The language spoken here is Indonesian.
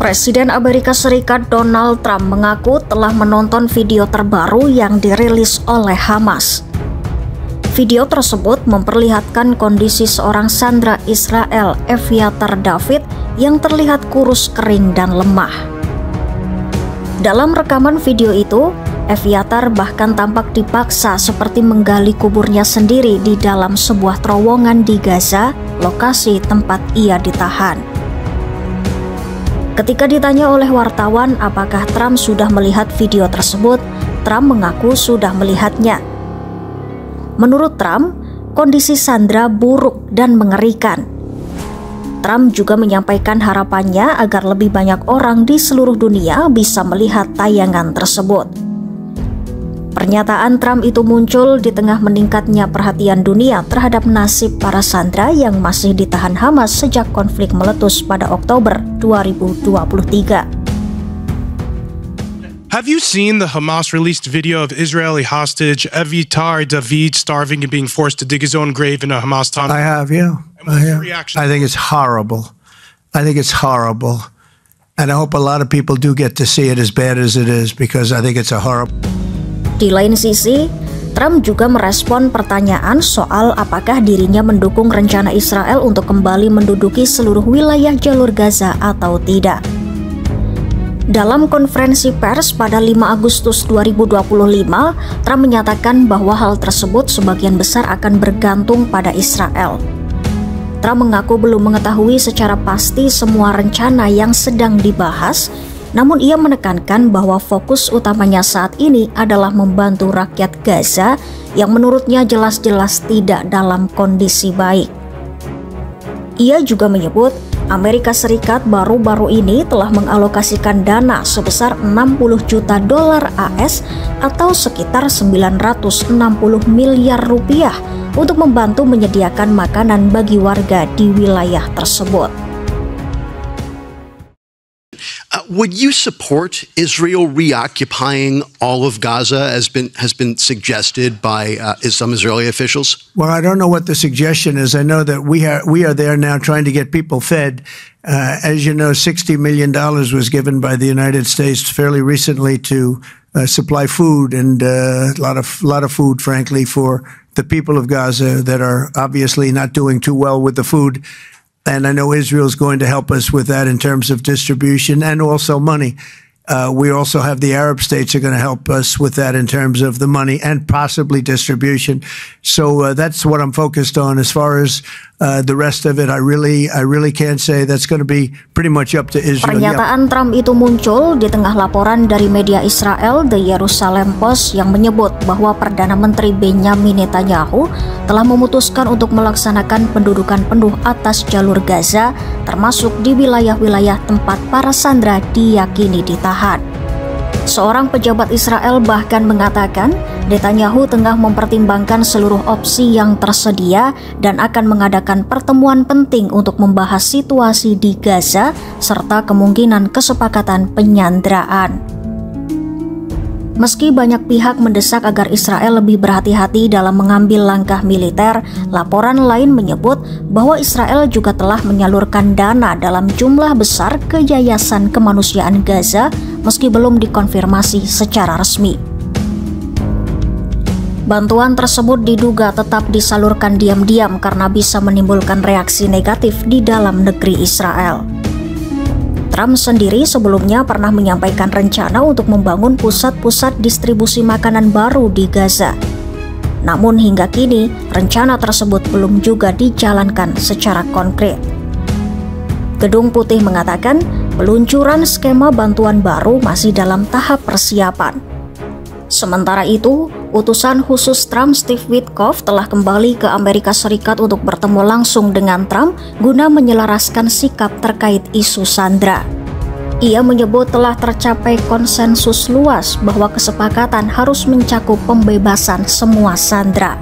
Presiden Amerika Serikat Donald Trump mengaku telah menonton video terbaru yang dirilis oleh Hamas. Video tersebut memperlihatkan kondisi seorang sandera Israel, Eviatar David, yang terlihat kurus, kering, dan lemah. Dalam rekaman video itu, Eviatar bahkan tampak dipaksa seperti menggali kuburnya sendiri di dalam sebuah terowongan di Gaza, lokasi tempat ia ditahan. Ketika ditanya oleh wartawan apakah Trump sudah melihat video tersebut, Trump mengaku sudah melihatnya. Menurut Trump, kondisi sandera buruk dan mengerikan. Trump juga menyampaikan harapannya agar lebih banyak orang di seluruh dunia bisa melihat tayangan tersebut. Pernyataan Trump itu muncul di tengah meningkatnya perhatian dunia terhadap nasib para sandera yang masih ditahan Hamas sejak konflik meletus pada Oktober 2023. Have you seen the Hamas-released video of Israeli hostage Eviatar David starving and being forced to dig his own grave in a Hamas tunnel? I have, yeah. I think it's horrible. I think it's horrible. And I hope a lot of people do get to see it as bad as it is, because I think it's a horrible. Di lain sisi, Trump juga merespon pertanyaan soal apakah dirinya mendukung rencana Israel untuk kembali menduduki seluruh wilayah jalur Gaza atau tidak. Dalam konferensi pers pada 5 Agustus 2025, Trump menyatakan bahwa hal tersebut sebagian besar akan bergantung pada Israel. Trump mengaku belum mengetahui secara pasti semua rencana yang sedang dibahas, namun ia menekankan bahwa fokus utamanya saat ini adalah membantu rakyat Gaza yang menurutnya jelas-jelas tidak dalam kondisi baik. Ia juga menyebut Amerika Serikat baru-baru ini telah mengalokasikan dana sebesar 60 juta dolar AS atau sekitar 960 miliar rupiah untuk membantu menyediakan makanan bagi warga di wilayah tersebut. Would you support Israel reoccupying all of Gaza as has been suggested by some Israeli officials? Well, I don't know what the suggestion is. I know that we are there now trying to get people fed. As you know, $60 million was given by the United States fairly recently to supply food, and a lot of food, frankly, for the people of Gaza that are obviously not doing too well with the food. And I know Israel is going to help us with that in terms of distribution and also money. We also have the Arab states are going to help us with that in terms of the money and possibly distribution. So that's what I'm focused on. As far as the rest of it, I really can't say. That's going to be pretty much up to Israel. Pernyataan Trump itu muncul di tengah laporan dari media Israel, The Jerusalem Post, yang menyebut bahwa Perdana Menteri Benjamin Netanyahu telah memutuskan untuk melaksanakan pendudukan penuh atas jalur Gaza, termasuk di wilayah-wilayah tempat para sandera diyakini ditahan. Seorang pejabat Israel bahkan mengatakan Netanyahu tengah mempertimbangkan seluruh opsi yang tersedia dan akan mengadakan pertemuan penting untuk membahas situasi di Gaza serta kemungkinan kesepakatan penyanderaan. Meski banyak pihak mendesak agar Israel lebih berhati-hati dalam mengambil langkah militer, laporan lain menyebut bahwa Israel juga telah menyalurkan dana dalam jumlah besar ke Yayasan Kemanusiaan Gaza meski belum dikonfirmasi secara resmi. Bantuan tersebut diduga tetap disalurkan diam-diam karena bisa menimbulkan reaksi negatif di dalam negeri Israel. Trump sendiri sebelumnya pernah menyampaikan rencana untuk membangun pusat-pusat distribusi makanan baru di Gaza. Namun hingga kini, rencana tersebut belum juga dijalankan secara konkret. Gedung Putih mengatakan peluncuran skema bantuan baru masih dalam tahap persiapan. Sementara itu, utusan khusus Trump Steve Witkoff telah kembali ke Amerika Serikat untuk bertemu langsung dengan Trump guna menyelaraskan sikap terkait isu sandera. Ia menyebut telah tercapai konsensus luas bahwa kesepakatan harus mencakup pembebasan semua sandera.